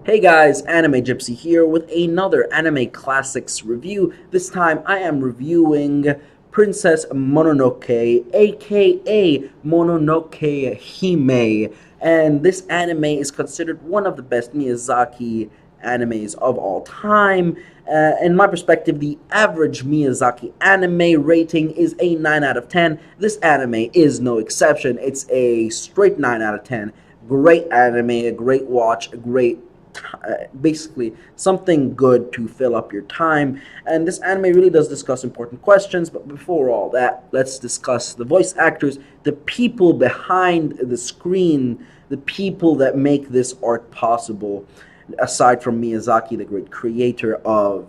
Hey guys, Anime Gypsy here with another anime classics review. This time I am reviewing Princess Mononoke, aka Mononoke Hime. And this anime is considered one of the best Miyazaki animes of all time. In my perspective, the average Miyazaki anime rating is a 9 out of 10. This anime is no exception. It's a straight 9 out of 10. Great anime, a great watch, a great basically something good to fill up your time. And this anime really does discuss important questions. But before all that, let's discuss the voice actors, the people behind the screen, the people that make this art possible, aside from Miyazaki, the great creator of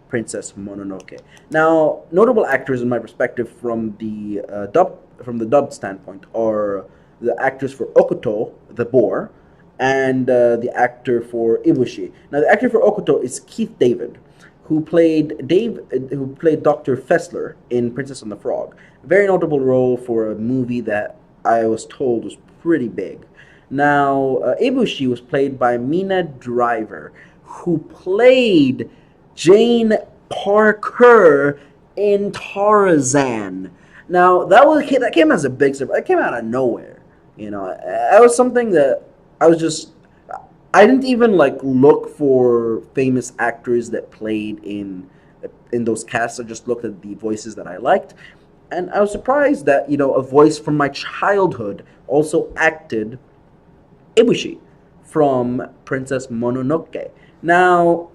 Princess Mononoke. Now, notable actors in my perspective from the dubbed standpoint are the actors for Okuto, the boar, and the actor for Ibushi. Now, the actor for Okuto is Keith David, who played Dr. Fessler in Princess and the Frog. Very notable role for a movie that I was told was pretty big. Now, Ibushi was played by Mina Driver, who played Jane Parker in Tarzan. Now, that came as a big surprise. That came out of nowhere. That was something that I was just I didn't even look for famous actors that played in those casts. I just looked at the voices that I liked, and I was surprised that a voice from my childhood also acted Ibushi from Princess Mononoke. Now,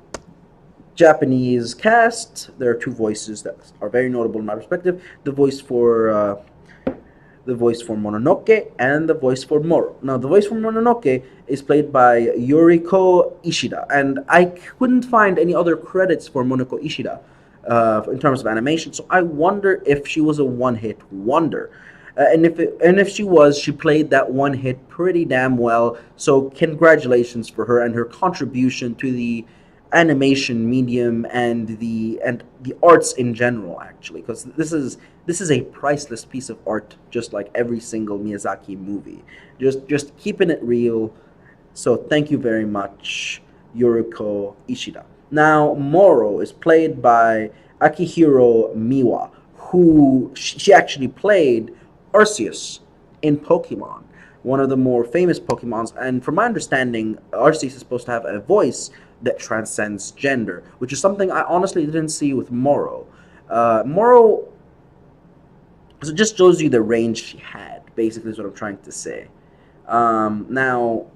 Japanese cast, there are two voices that are very notable in my perspective. The voice for Mononoke and the voice for Moro. Now, the voice for Mononoke is played by Yuriko Ishida, and I couldn't find any other credits for Monoko Ishida in terms of animation, so I wonder if she was a one-hit wonder. And if she was, she played that one hit pretty damn well. So congratulations for her and her contribution to the animation medium and the arts in general, actually, because this is a priceless piece of art, just like every single Miyazaki movie. Just keeping it real. So thank you very much, Yuriko Ishida. Now, Moro is played by Akihiro Miwa, who she actually played Arceus in Pokemon, one of the more famous Pokemons. And from my understanding, Arceus is supposed to have a voice that transcends gender, which is something I honestly didn't see with Moro. Moro, so it just shows you the range she had, basically, is what I'm trying to say. Now,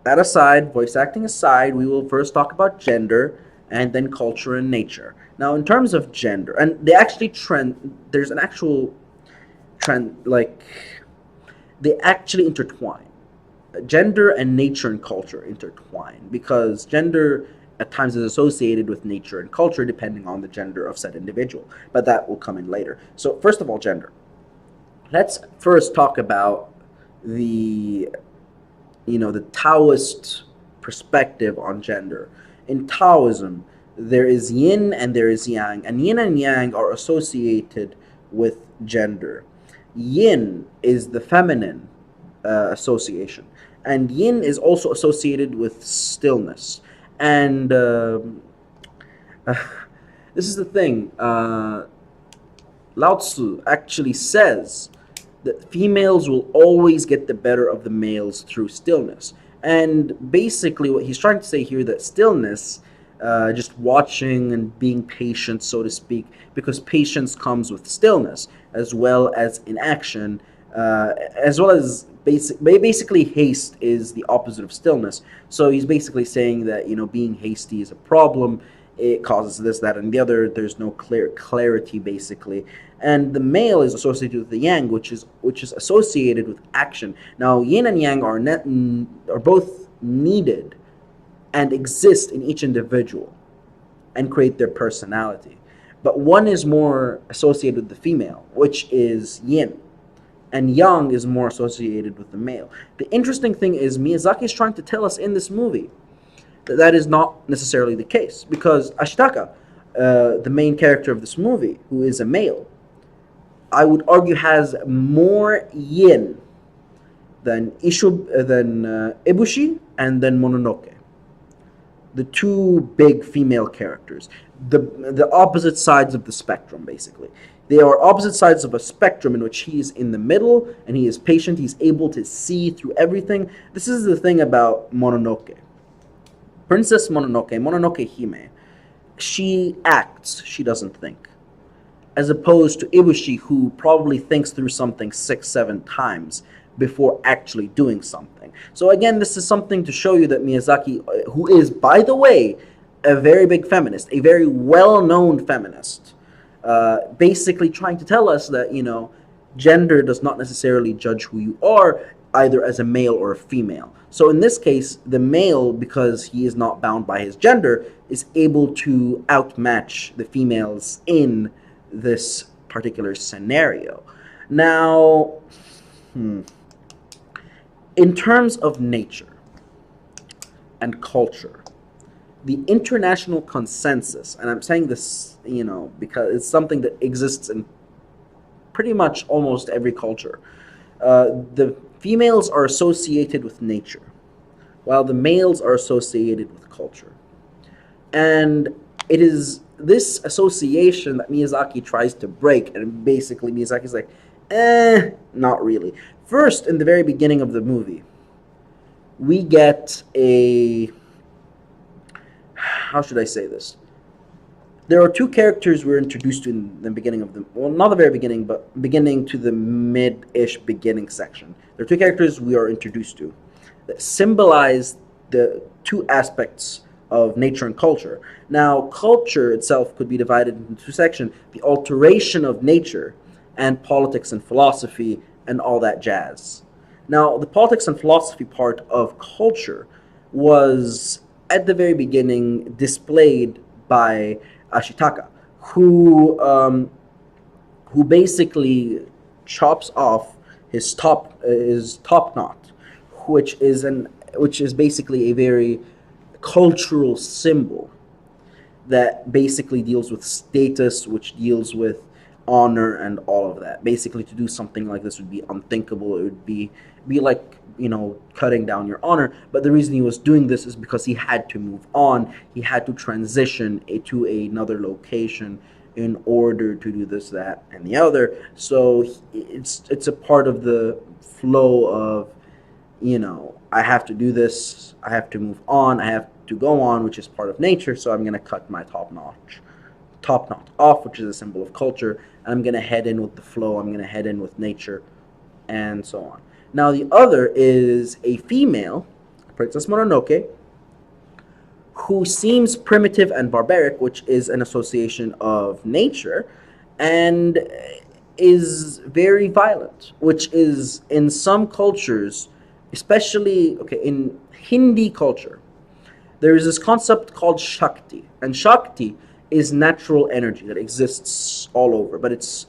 that aside, voice acting aside, we will first talk about gender and then culture and nature. Now, in terms of gender, and there's an actual trend, they actually intertwine. Gender and nature and culture intertwine because gender at times is associated with nature and culture depending on the gender of said individual, but that will come in later. So first of all, gender. Let's first talk about the Taoist perspective on gender. In Taoism, there is yin and there is yang, and yin and yang are associated with gender. Yin is the feminine association, and yin is also associated with stillness. And this is the thing. Lao Tzu actually says that females will always get the better of the males through stillness. And basically, what he's trying to say here, that stillness, just watching and being patient, so to speak, because patience comes with stillness, as well as inaction, as well as basically haste is the opposite of stillness. So he's basically saying that being hasty is a problem. It causes this, that, and the other. There's no clarity, basically. And the male is associated with the yang, which is associated with action. Now, yin and yang are both needed and exist in each individual and create their personality. But one is more associated with the female, which is yin, and yang is more associated with the male. The interesting thing is Miyazaki is trying to tell us in this movie that is not necessarily the case, because Ashitaka, the main character of this movie, who is a male, I would argue has more yin than Ibushi and then Mononoke. the two big female characters, the opposite sides of the spectrum, basically. They are opposite sides of a spectrum in which he is in the middle and he is patient. He's able to see through everything. This is the thing about Mononoke. Princess Mononoke, Mononoke Hime, she acts, she doesn't think. As opposed to Ibushi, who probably thinks through something 6, 7 times before actually doing something. So again, this is something to show you that Miyazaki, who is, by the way, a very big feminist, a very well-known feminist, basically trying to tell us that, gender does not necessarily judge who you are, either as a male or a female. So in this case, the male, because he is not bound by his gender, is able to outmatch the females in this particular scenario. Now, in terms of nature and culture, the international consensus, and I'm saying this, because it's something that exists in pretty much almost every culture, the females are associated with nature, while the males are associated with culture. And it is this association that Miyazaki tries to break, and basically Miyazaki's like, not really. First, in the very beginning of the movie, we get how should I say this? There are two characters we're introduced to in the beginning of the, well, not the very beginning, but beginning to the mid-ish beginning section. There are two characters we are introduced to that symbolize the two aspects of nature and culture. Now, culture itself could be divided into two sections: the alteration of nature and politics and philosophy and all that jazz. Now, the politics and philosophy part of culture was, at the very beginning, displayed by Ashitaka, who basically chops off his top knot, which is basically a very cultural symbol that basically deals with status, which deals with honor and all of that. Basically, to do something like this would be unthinkable. It would be like, cutting down your honor. But the reason he was doing this is because he had to move on. He had to transition to another location in order to do this, that, and the other. So it's a part of the flow of, I have to do this, I have to move on, I have to go on, which is part of nature. So I'm going to cut my top knot off, which is a symbol of culture, and I'm going to head in with the flow, I'm going to head in with nature, and so on. Now, the other is a female, Princess Mononoke, who seems primitive and barbaric, which is an association of nature, and is very violent, which is, in some cultures, especially, in Hindi culture, there is this concept called Shakti, and Shakti is natural energy that exists all over, but its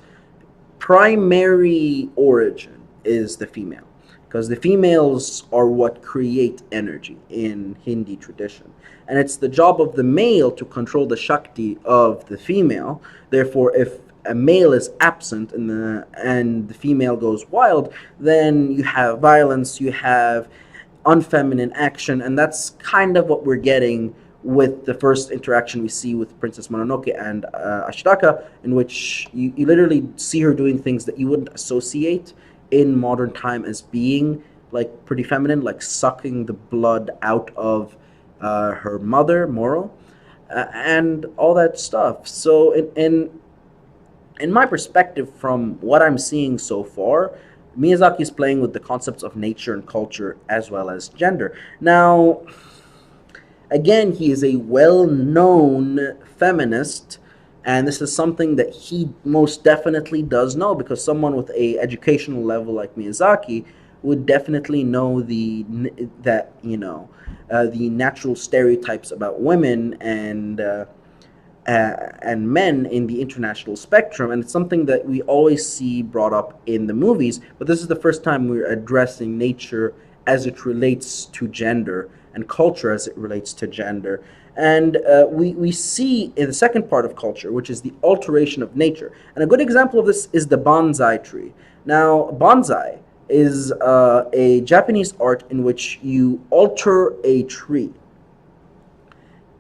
primary origin is the female, because the females are what create energy in Hindi tradition, and it's the job of the male to control the Shakti of the female. Therefore, if a male is absent and the female goes wild, then you have violence, you have unfeminine action, and that's kind of what we're getting with the first interaction we see with Princess Mononoke and Ashitaka, in which you literally see her doing things that you wouldn't associate in modern time as being like pretty feminine, like sucking the blood out of her mother, Moro, and all that stuff. So in my perspective, from what I'm seeing so far, Miyazaki is playing with the concepts of nature and culture as well as gender. Now, again, he is a well-known feminist, and this is something that he most definitely does know, because someone with a educational level like Miyazaki would definitely know the natural stereotypes about women and men in the international spectrum, and it's something that we always see brought up in the movies, but this is the first time we're addressing nature as it relates to gender and culture as it relates to gender. And we see in the second part of culture, which is the alteration of nature. And a good example of this is the bonsai tree. Now, bonsai is a Japanese art in which you alter a tree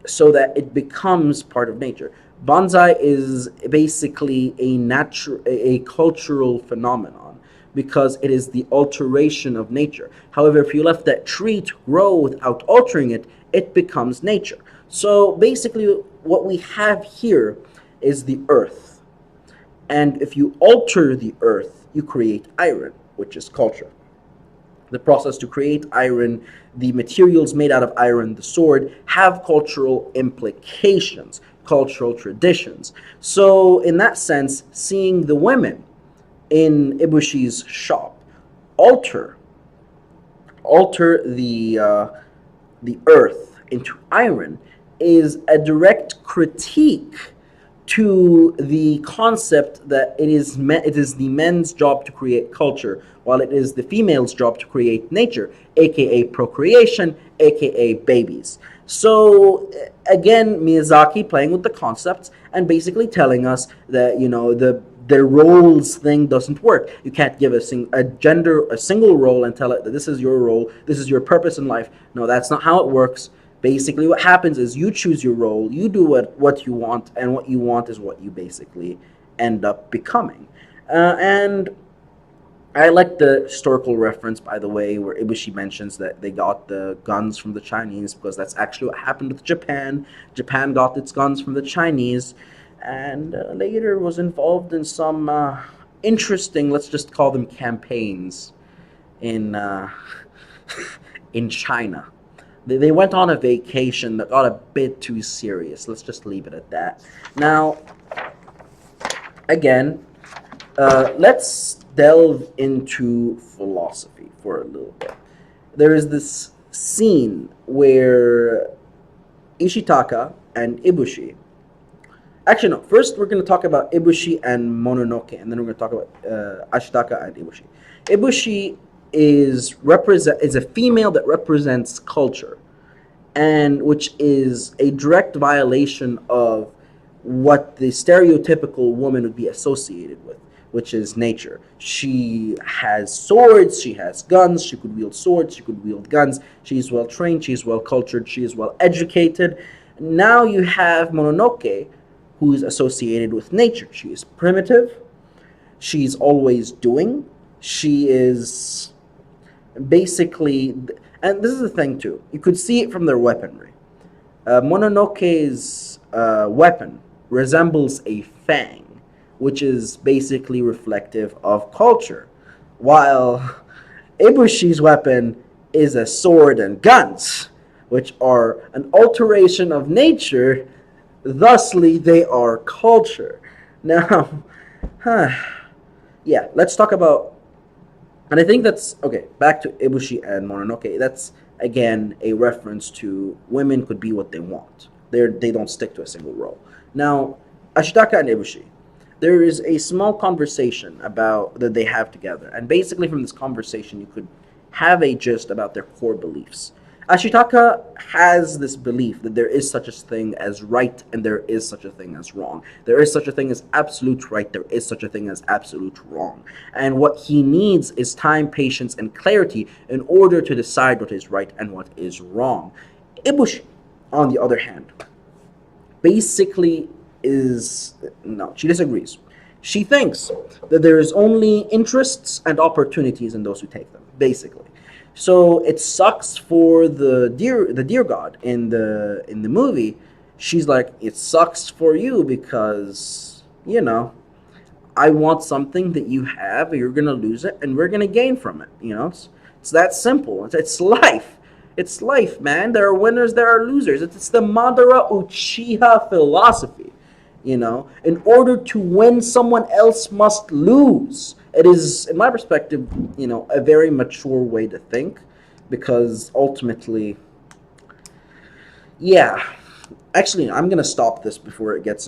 so that it becomes part of nature. Bonsai is basically a cultural phenomenon because it is the alteration of nature. However, if you left that tree to grow without altering it, it becomes nature. So basically, what we have here is the earth. And if you alter the earth, you create iron, which is culture. The process to create iron, the materials made out of iron, the sword, have cultural implications, cultural traditions. So, in that sense, seeing the women in Ibushi's shop alter the earth into iron is a direct critique to the concept that it is the men's job to create culture, while it is the female's job to create nature, aka procreation, aka babies. So again, Miyazaki playing with the concepts and basically telling us that the roles thing doesn't work. You can't give a single role and tell it that this is your role, this is your purpose in life. No, that's not how it works. Basically, what happens is you choose your role, you do what you want, and what you want is what you basically end up becoming. And I like the historical reference, by the way, where Ibushi mentions that they got the guns from the Chinese, because that's actually what happened with Japan. Japan got its guns from the Chinese, and later was involved in some interesting, let's just call them campaigns, in in China. They went on a vacation that got a bit too serious. Let's just leave it at that. Now, again, let's delve into philosophy for a little bit. There is this scene where Ishitaka and Ibushi. Actually, no. First, we're going to talk about Ibushi and Mononoke, and then we're going to talk about Ashitaka and Ibushi. Ibushi is a female that represents culture, and which is a direct violation of what the stereotypical woman would be associated with, which is nature. She has swords, she has guns, she could wield swords, she could wield guns, she's well trained, she's well cultured, she is well educated. Now you have Mononoke, who is associated with nature. She is primitive, she's always doing, she is basically, and this is the thing too, you could see it from their weaponry. Mononoke's weapon resembles a fang, which is basically reflective of culture, while Ibushi's weapon is a sword and guns, which are an alteration of nature, thusly they are culture. Now, yeah, let's talk about, and I think that's, okay, back to Ibushi and Mononoke, that's again a reference to women could be what they want. They don't stick to a single role. Now, Ashitaka and Ibushi, there is a small conversation about that they have together, and basically from this conversation you could have a gist about their core beliefs. Ashitaka has this belief that there is such a thing as right and there is such a thing as wrong. There is such a thing as absolute right, there is such a thing as absolute wrong. And what he needs is time, patience, and clarity in order to decide what is right and what is wrong. Ibushi, on the other hand, basically no, she disagrees. She thinks that there is only interests and opportunities in those who take them, basically. So it sucks for the deer god in the movie. She's like, it sucks for you because I want something that you have, you're gonna lose it, and we're gonna gain from it. It's that simple. It's life. It's life, man. There are winners, there are losers. It's the Madara Uchiha philosophy. In order to win, someone else must lose. It is, in my perspective, a very mature way to think, because ultimately, yeah. Actually, I'm gonna stop this before I get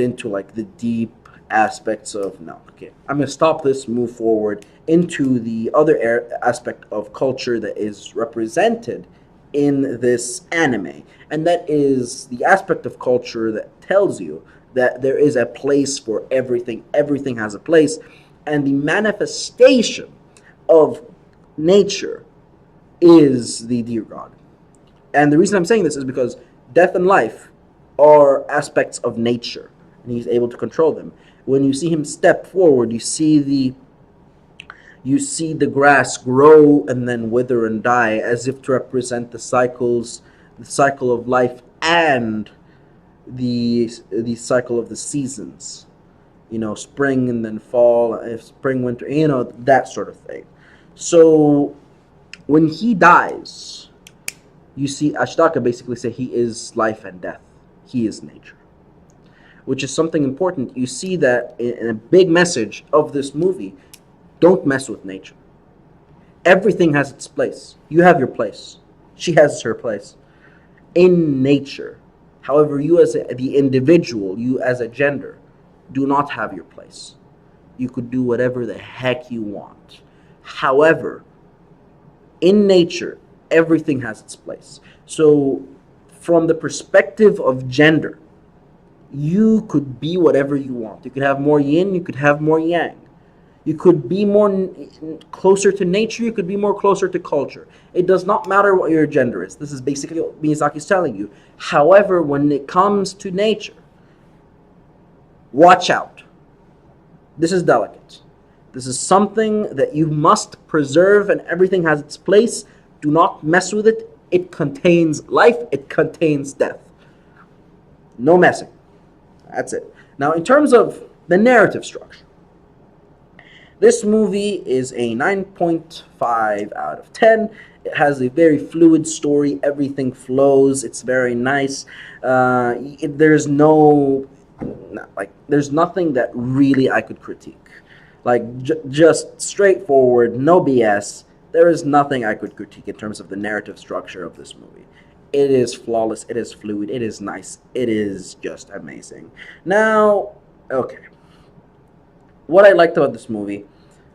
into like the deep aspects of no. Okay, I'm gonna stop this, move forward into the other aspect of culture that is represented in this anime, and that is the aspect of culture that tells you that there is a place for everything. Everything has a place, and the manifestation of nature is the deer god. And the reason I'm saying this is because death and life are aspects of nature, and he's able to control them. When you see him step forward, you see the grass grow and then wither and die, as if to represent the cycle of life, and the cycle of the seasons. Spring and then fall, if spring, winter, that sort of thing. So when he dies, you see Ashtaka basically say he is life and death. He is nature, which is something important. You see that in a big message of this movie. Don't mess with nature. Everything has its place. You have your place. She has her place in nature. However, you as the individual, you as a gender, do not have your place. You could do whatever the heck you want. However, in nature, everything has its place. So, from the perspective of gender, you could be whatever you want. You could have more yin, you could have more yang. You could be more closer to nature, you could be more closer to culture. It does not matter what your gender is. This is basically what Miyazaki is telling you. However, when it comes to nature, watch out. This is delicate. This is something that you must preserve, and everything has its place. Do not mess with it. It contains life, it contains death. No messing. That's it. Now, in terms of the narrative structure, this movie is a 9.5 out of 10. It has a very fluid story. Everything flows. It's very nice. There's nothing that really I could critique. Just straightforward, no BS. There is nothing I could critique in terms of the narrative structure of this movie. It is flawless. It is fluid. It is nice. It is just amazing. Now, okay. What I liked about this movie,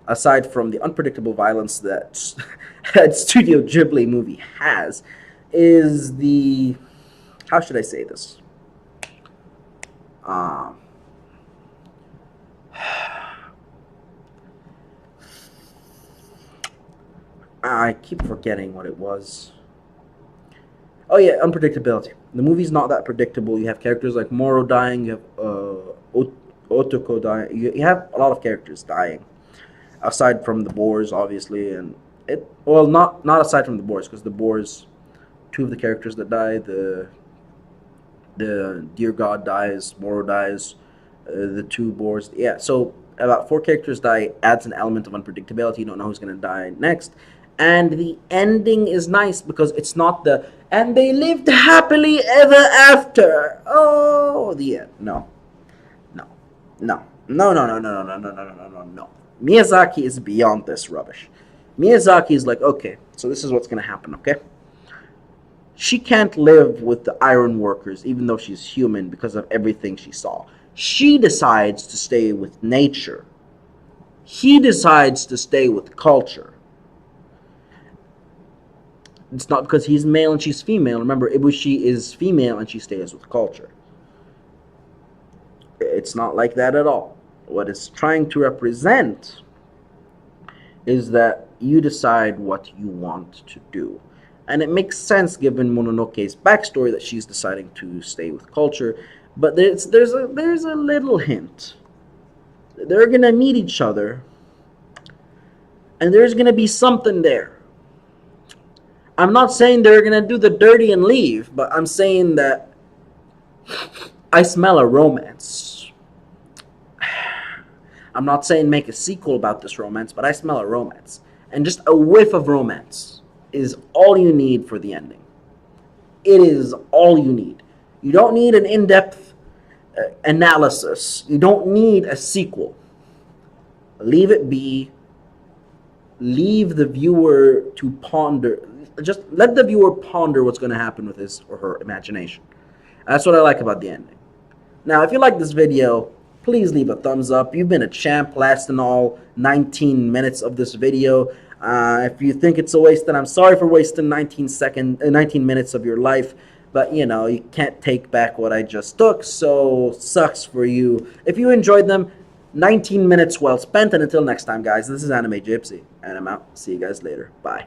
aside from the unpredictable violence that Studio Ghibli movie has, is the... How should I say this? I keep forgetting what it was. Oh yeah, unpredictability. The movie's not that predictable. You have characters like Moro dying, you have Otoko dying. You have a lot of characters dying, aside from the boars, obviously, and not aside from the boars, because the boars, two of the characters that die, the deer god dies, Moro dies, the two boars. Yeah, so about 4 characters die, adds an element of unpredictability. You don't know who's gonna die next. And the ending is nice because it's not the "and they lived happily ever after." Oh, the end. No. Miyazaki is beyond this rubbish. Miyazaki is like, okay, so this is what's gonna happen, okay? She can't live with the iron workers even though she's human because of everything she saw. She decides to stay with nature. He decides to stay with culture. It's not because he's male and she's female. Remember, Ibushi is female and she stays with culture. It's not like that at all. What it's trying to represent is that you decide what you want to do. And it makes sense given Mononoke's backstory that she's deciding to stay with culture. But there's a little hint. They're going to meet each other. And there's going to be something there. I'm not saying they're going to do the dirty and leave, but I'm saying that I smell a romance. I'm not saying make a sequel about this romance, but I smell a romance. And just a whiff of romance is all you need for the ending. It is all you need. You don't need an in-depth analysis. You don't need a sequel. Leave it be. Leave the viewer to ponder. Just let the viewer ponder what's going to happen with his or her imagination. That's what I like about the ending. Now, if you like this video, please leave a thumbs up. You've been a champ, lasting all 19 minutes of this video. If you think it's a waste, then I'm sorry for wasting 19 minutes of your life. But, you can't take back what I just took, so sucks for you. If you enjoyed them, 19 minutes well spent. And until next time, guys, this is Anime Gypsy, and I'm out. See you guys later. Bye.